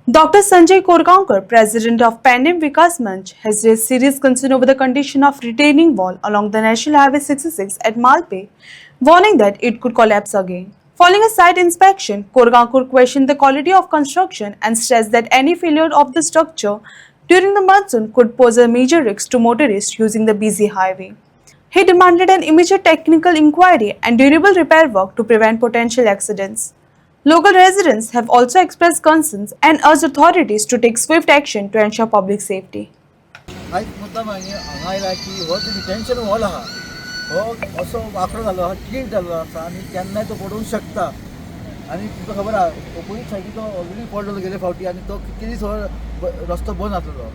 Dr. Sanjay Korgaonkar, president of Pandem Vikas Manch, has raised serious concern over the condition of retaining wall along the National Highway 66 at Malpe, warning that it could collapse again. Following a site inspection, Korgaonkar questioned the quality of construction and stressed that any failure of the structure during the monsoon could pose a major risk to motorists using the busy highway. He demanded an immediate technical inquiry and durable repair work to prevent potential accidents. Local residents have also expressed concerns and urged authorities to take swift action to ensure public safety. कांयच मुद्दाम हांगा की हो जो detention wall आहा हो असो वांकडो जालो आहा टील जाल्लो आसा आनी केन्नाय तो पडूंक शकता आनी तुमकां खबर आहा ऑपोजीट सायडीन तो ऑलरेडी पडलेलो गेले फावटी आनी तो कितके दीस हो रस्तो बंद आसलेलो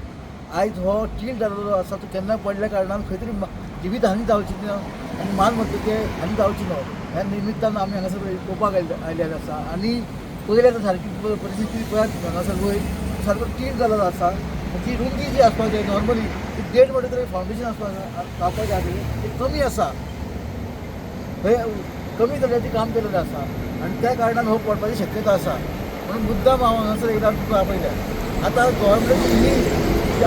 आयज हो टील जाल्लो आसा तो केन्नाय पडल्या कारणान खंय तरी जिवीत हानी जावची न्हय आनी मालमत्तेचे हानी जावची न्हय ह्या निमित्तान आमी हांगासर पळोवपाक आयलेले आसा आनी पयली आतां सारकी परिस्थिती पळयात हांगासर वयर सारको टील जाल्लो आसा जी रुंदी जी आसपाक जाय नॉर्मली ती 1.5 मीटर तरी फावंडेशन आसपाक जावपाक जाय ती कमी आसा थंय कमी दर्जाचें काम केलेलें आसा आनी त्या कारणान हो पडपाची शक्यता आसा म्हणून मुद्दाम हांव हांगासर एकदां तुका आपयल्या आतां गव्हर्मेंट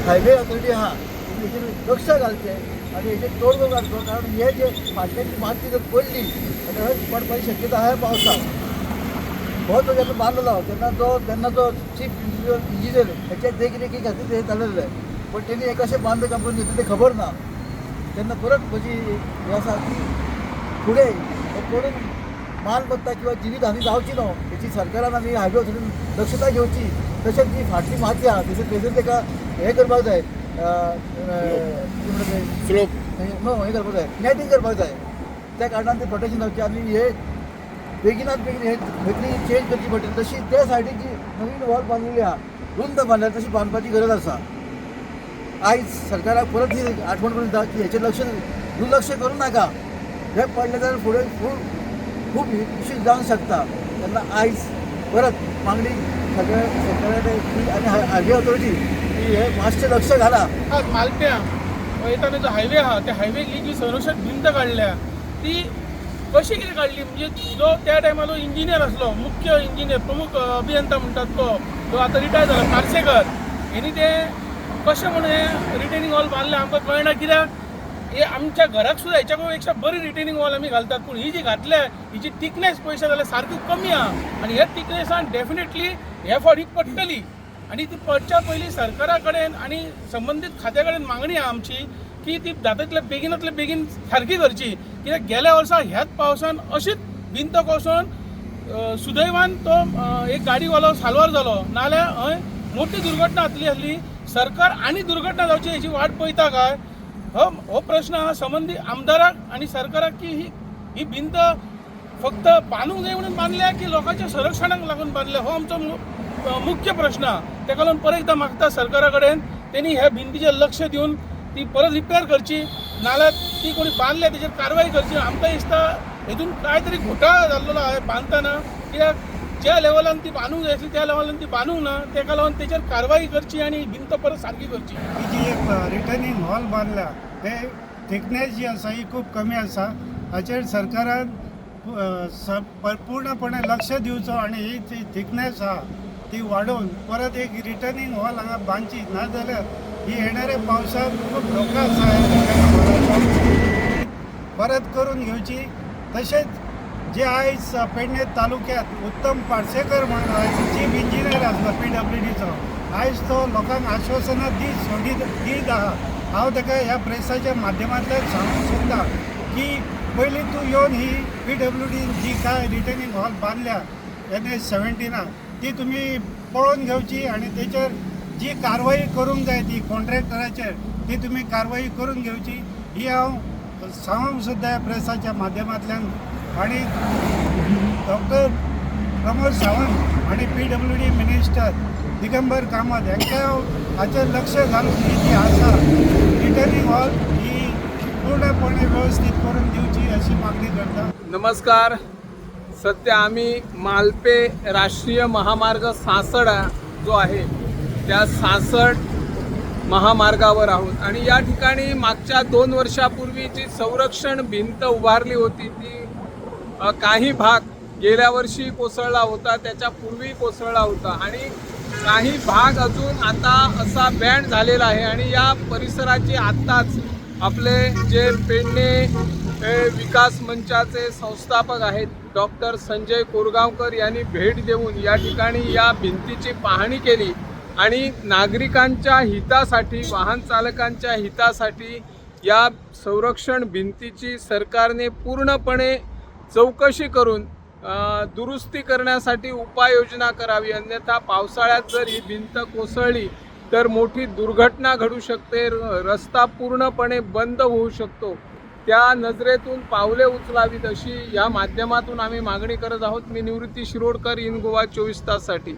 हायवे ऑथॉरिटी आहा हेचेर लक्ष घालचें आनी हेचेर तोडगो काडचो कारण हे जे फाटल्याची माती जर पडली जाल्यार पडपाची शक्यता आहा पावसाक हो तो जेन्ना बांदलो तेन्ना तो चीफ इंजिनियर हेच्या देखरेखी खातीर हे चाललेले पण तेणी एक अशें बांद कंपनी घेतली तें खबर ना तेन्ना परत म्हजी हें आसा की फुडें हे पडून मालमत्ता किंवा जिवीत हानी जावची न्हय हेची सरकारान आनी हायवे ऑथॉरिटीन दक्षताय घेवची तशेंच जी फाटली माती आहा थंयसर तेका हें करपाक जाय स्लोप नो हें करपाक जाय नॅटींग करपाक जाय त्या कारणान तें प्रोटेक्शन जावचें आनी हे बेगिनात बेगीन हे खंय चेंज करची पडटली तशी त्या सायडीक जी नवीन वॉल बांदलेली आहा रुंद बांदल्या तशी बांदपाची गरज आसा आयज सरकाराक परत ही आठवण करून दिता की हेचेर दुर्लक्ष करूं नाका हे पडले जाल्यार फुडें खूब इश्यूज जावंक शकता तेन्ना आयज परत मागणी सगळ्या सरकारान आनी हायवे ऑथॉरिटी की हे मातशें लक्ष घाला. मालप्या वयताना जो हायवे आहा त्या हायवेक जी संरक्षण भिंत काडल्या ती कशी कितें काडली म्हणजे जो त्या टायमालो इंजिनियर आसलो मुख्य इंजिनियर प्रमुख अभियंता म्हणटात तो आतां रिटायर जाला पार्सेकर हेणी ते कशें म्हणून हे रिटेनिंग वॉल बांदलें आमकां कळना कित्याक हे आमच्या घराक सुद्दां हेच्या पेक्षा बरी रिटेनिंग वॉल आमी घालतात पूण ही जी घातल्या हिची थिकनेस पळयशा जाल्यार सारकी कमी आहा आनी हे थिकनेसान डेफिनेटली हे फावटी पडटली आनी ती पडच्या पयलीं सरकारा कडेन आनी संबंदीत खात्या कडेन मागणी आहा आमची की ती जातातल्या बेगीन सारकी करची कित्याक गेल्या वर्सा ह्याच पावसान अशीच भिंत कोसळून सुदैवान तो एक गाडीवालो साल्वार जालो नाल्यार हय मोठी दुर्घटना जातली आसली. सरकार आनी दुर्घटना जावची हेची वाट पळयता काय हो प्रश्न हा संबंधी आमदाराक आनी सरकाराक की ही भिंत फक्त बांदूंक जाय म्हणून बांदल्या की लोकांच्या संरक्षणाक लागून बांदल्या हो आमचो मुख्य प्रश्न आहा. तेका लागून परत एकदां मागता सरकारा कडेन तेणी ह्या भिंतीचेर लक्ष दिवन ती परत रिपेर करची नाल्यार ती कोणी बांदल्या तेचेर कारवाई करची. आमकां दिसता हेतून काय तरी घोटाळा जाल्लो आहे बांदतना कित्याक ज्या लेवलान ती बांदूंक जाय आसली त्या लेवलान ती बांदूंक ना तेका लागून तेचेर कारवाई करची आनी भिंत परत सारकी करची. ही जी एक रिटर्निंग हॉल बांदला हे थिकनेस जी आसा ही खूब कमी आसा हाचेर सरकारान पूर्णपणे लक्ष दिवचो आनी ही जी थिकनेस आहा ती वाडोवन परत एक रिटर्निंग हॉल हांगा बांदची नाजाल्यार ही येणाऱ्या पावसात खूप धोका आसा परत करून घेवची. तशेंच जे आयज पेडणे तालुक्यात उत्तम पार्सेकर म्हणून आयज चीफ इंजिनियर आसलो PWDचो आयज तो लोकांक आश्वासनां दीत आहा. हांव ताका ह्या प्रेसाच्या माध्यमांतल्यान सांगूंक सोदतां की पयलीं तूं येवन ही PWD जी काय रिटर्निंग हॉल बांदल्या NH-17 ती तुमी पळोवन घेवची आनी तेचेर जी कारवाई करूंक जाय ती कॉन्ट्रॅक्टराचेर ती तुमी कारवाई करून घेवची ही हांव सांगूंक सुद्दां प्रेसाच्या माध्यमांतल्यान. आनी डॉक्टर प्रमोद सावंत आनी PWD मिनिस्टर दिगंबर कामत हांकां हाचेर लक्ष घालून ही जी आसा रिटर्निंग हॉल ही पूर्णपणे व्यवस्थीत करून दिवची अशी मागणी करता. नमस्कार. सध्या आम्ही मालपे राष्ट्रीय महामार्ग 66 जो आहे त्या 66 महामार्गावर आहोत आणि या ठिकाणी मागच्या 2 वर्षापूर्वी जी संरक्षण भिंत उभारली होती ती काही भाग गेल्या वर्षी कोसळला होता, त्याच्या पूर्वी कोसळला होता आणि काही भाग अजून आता असा बँड झालेला आहे. आणि या परिसराची आत्ताच आपले जे पेडणे विकास मंचाचे संस्थापक आहेत डॉक्टर संजय कोरगावकर यांनी भेट देऊन या ठिकाणी या भिंतीची पाहणी केली आणि नागरिकांच्या हितासाठी, वाहन चालकांच्या हितासाठी या संरक्षण भिंतीची सरकारने पूर्णपणे चौकशी करून दुरुस्ती करण्यासाठी उपाययोजना करावी. अन्यथा पावसाळ्यात जर ही भिंत कोसळली तर मोठी दुर्घटना घडू शकते, रस्ता पूर्णपणे बंद होऊ शकतो. त्या नजरेतून पावले उचलावीत अशी या माध्यमातून आम्ही मागणी करत आहोत. मी निवृत्ती शिरोडकर, इन गोवा 24 ताससाठी.